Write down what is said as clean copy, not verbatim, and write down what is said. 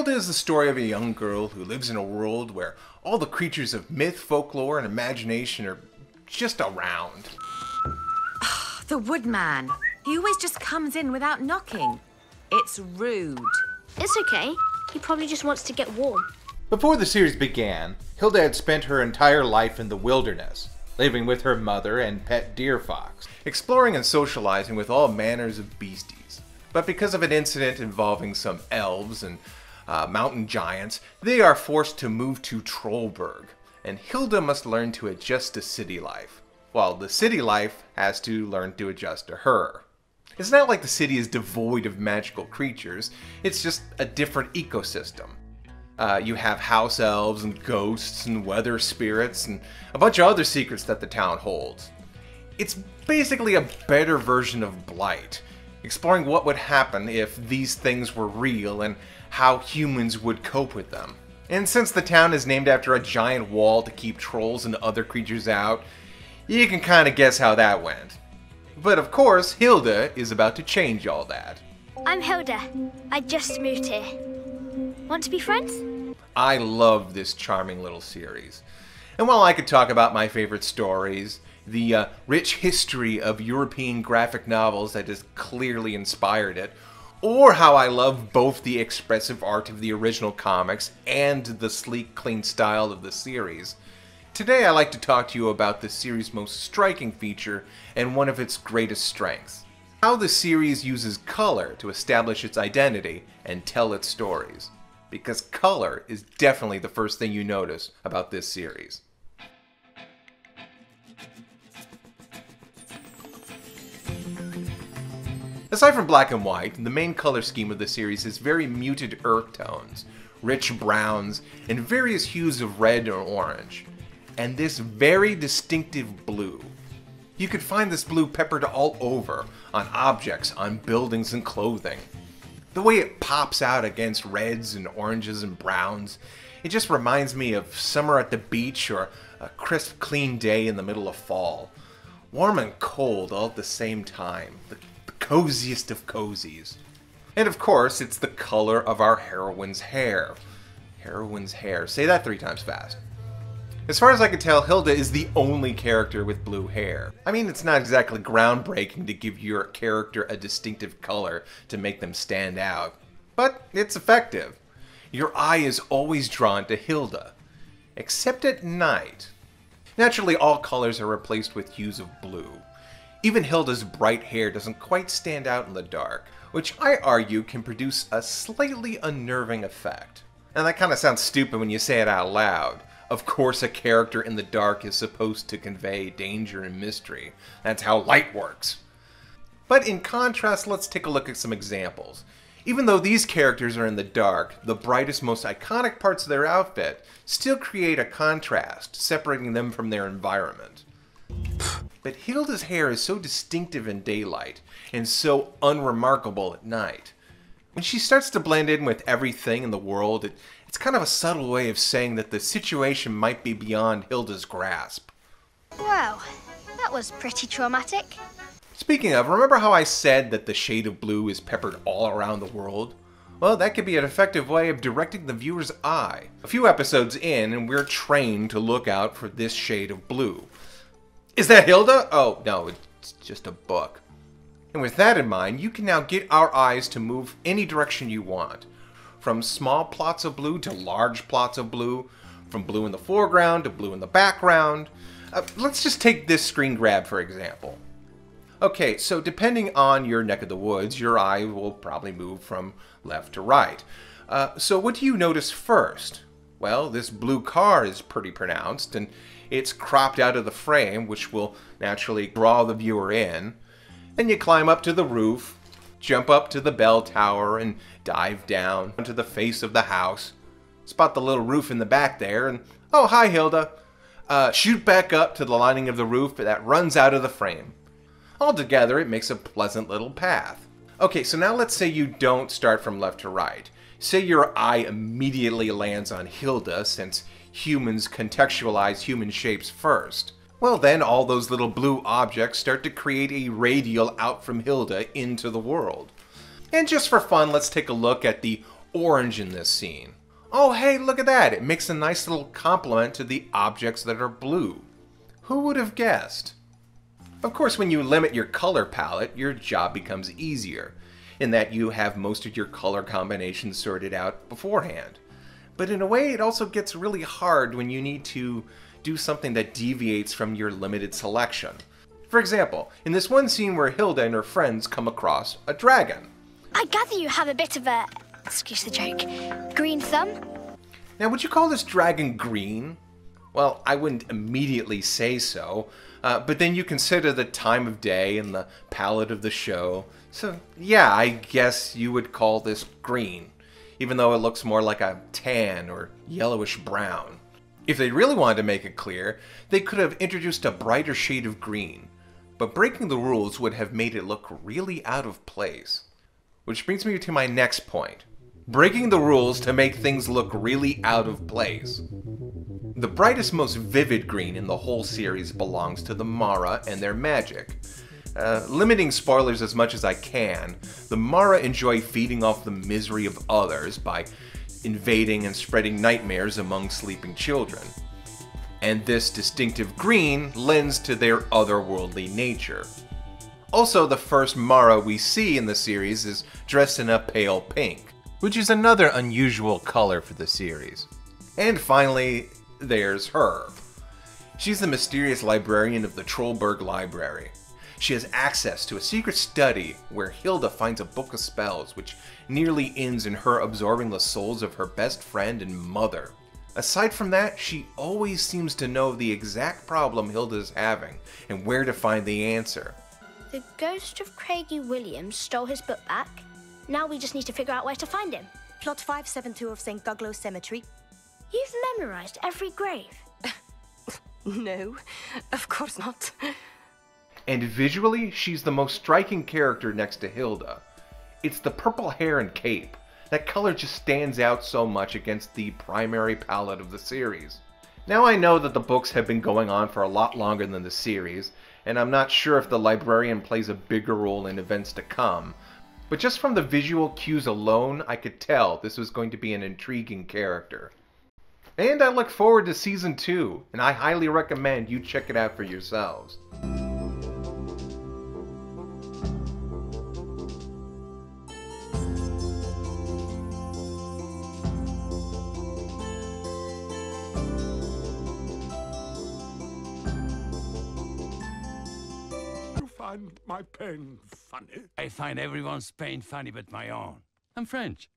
Hilda is the story of a young girl who lives in a world where all the creatures of myth, folklore, and imagination are just around. The woodman. He always just comes in without knocking. It's rude. It's okay. He probably just wants to get warm. Before the series began, Hilda had spent her entire life in the wilderness, living with her mother and pet deer fox, Exploring and socializing with all manners of beasties. But because of an incident involving some elves and mountain giants, they are forced to move to Trollberg, and Hilda must learn to adjust to city life, while the city life has to learn to adjust to her. It's not like the city is devoid of magical creatures, it's just a different ecosystem. You have house elves and ghosts and weather spirits and a bunch of other secrets that the town holds. It's basically a better version of Blight, exploring what would happen if these things were real and how humans would cope with them. And since the town is named after a giant wall to keep trolls and other creatures out, you can kind of guess how that went. But of course, Hilda is about to change all that. I'm Hilda. I just moved here. Want to be friends? I love this charming little series. And while I could talk about my favorite stories, the rich history of European graphic novels that has clearly inspired it, or how I love both the expressive art of the original comics and the sleek, clean style of the series, today I'd like to talk to you about the series' most striking feature and one of its greatest strengths. How the series uses color to establish its identity and tell its stories. Because color is definitely the first thing you notice about this series. Aside from black and white, the main color scheme of the series is very muted earth tones, rich browns, and various hues of red or orange, and this very distinctive blue. You could find this blue peppered all over, on objects, on buildings and clothing. The way it pops out against reds and oranges and browns, it just reminds me of summer at the beach or a crisp, clean day in the middle of fall. Warm and cold all at the same time. The coziest of cozies. And of course, it's the color of our heroine's hair. Heroine's hair. Say that 3 times fast. As far as I can tell, Hilda is the only character with blue hair. I mean, it's not exactly groundbreaking to give your character a distinctive color to make them stand out, but it's effective. Your eye is always drawn to Hilda, except at night. Naturally, all colors are replaced with hues of blue. Even Hilda's bright hair doesn't quite stand out in the dark, which I argue can produce a slightly unnerving effect. And that kind of sounds stupid when you say it out loud. Of course, a character in the dark is supposed to convey danger and mystery. That's how light works. But in contrast, let's take a look at some examples. Even though these characters are in the dark, the brightest, most iconic parts of their outfit still create a contrast, separating them from their environment. But Hilda's hair is so distinctive in daylight, and so unremarkable at night. When she starts to blend in with everything in the world, it's kind of a subtle way of saying that the situation might be beyond Hilda's grasp. Wow, that was pretty traumatic. Speaking of, remember how I said that the shade of blue is peppered all around the world? Well, that could be an effective way of directing the viewer's eye. A few episodes in, and we're trained to look out for this shade of blue. Is that Hilda? Oh, no, it's just a book. And with that in mind, you can now get our eyes to move any direction you want. From small plots of blue to large plots of blue, from blue in the foreground to blue in the background. Let's just take this screen grab for example. Okay, so depending on your neck of the woods, your eye will probably move from left to right. So what do you notice first? Well, this blue car is pretty pronounced, and it's cropped out of the frame, which will naturally draw the viewer in. Then you climb up to the roof, jump up to the bell tower, and dive down to the face of the house. Spot the little roof in the back there, and oh, hi Hilda. Shoot back up to the lining of the roof that runs out of the frame. Altogether, it makes a pleasant little path. Okay, so now let's say you don't start from left to right. Say your eye immediately lands on Hilda, since humans contextualize human shapes first. Well then, all those little blue objects start to create a radial out from Hilda into the world. And just for fun, let's take a look at the orange in this scene. Oh, hey, look at that. It makes a nice little complement to the objects that are blue. Who would have guessed? Of course, when you limit your color palette, your job becomes easier, in that you have most of your color combinations sorted out beforehand. But in a way, it also gets really hard when you need to do something that deviates from your limited selection. For example, in this one scene where Hilda and her friends come across a dragon. I gather you have a bit of a, excuse the joke, green thumb? Now, would you call this dragon green? Well, I wouldn't immediately say so, but then you consider the time of day and the palette of the show. So, yeah, I guess you would call this green, even though it looks more like a tan or yellowish brown. If they really wanted to make it clear, they could have introduced a brighter shade of green, but breaking the rules would have made it look really out of place. Which brings me to my next point. Breaking the rules to make things look really out of place. The brightest, most vivid green in the whole series belongs to the Mara and their magic. Limiting spoilers as much as I can, the Mara enjoy feeding off the misery of others by invading and spreading nightmares among sleeping children. And this distinctive green lends to their otherworldly nature. Also, the first Mara we see in the series is dressed in a pale pink, which is another unusual color for the series. And finally, there's her. She's the mysterious librarian of the Trollberg Library. She has access to a secret study where Hilda finds a book of spells which nearly ends in her absorbing the souls of her best friend and mother. Aside from that, she always seems to know the exact problem Hilda is having and where to find the answer. The ghost of Craigie Williams stole his book back. Now we just need to figure out where to find him. Plot 572 of St. Guglow Cemetery. You've memorized every grave. No, of course not. And visually, she's the most striking character next to Hilda. It's the purple hair and cape. That color just stands out so much against the primary palette of the series. Now I know that the books have been going on for a lot longer than the series, and I'm not sure if the librarian plays a bigger role in events to come, but just from the visual cues alone, I could tell this was going to be an intriguing character. And I look forward to Season 2, and I highly recommend you check it out for yourselves. You find my pain funny? I find everyone's pain funny but my own. I'm French.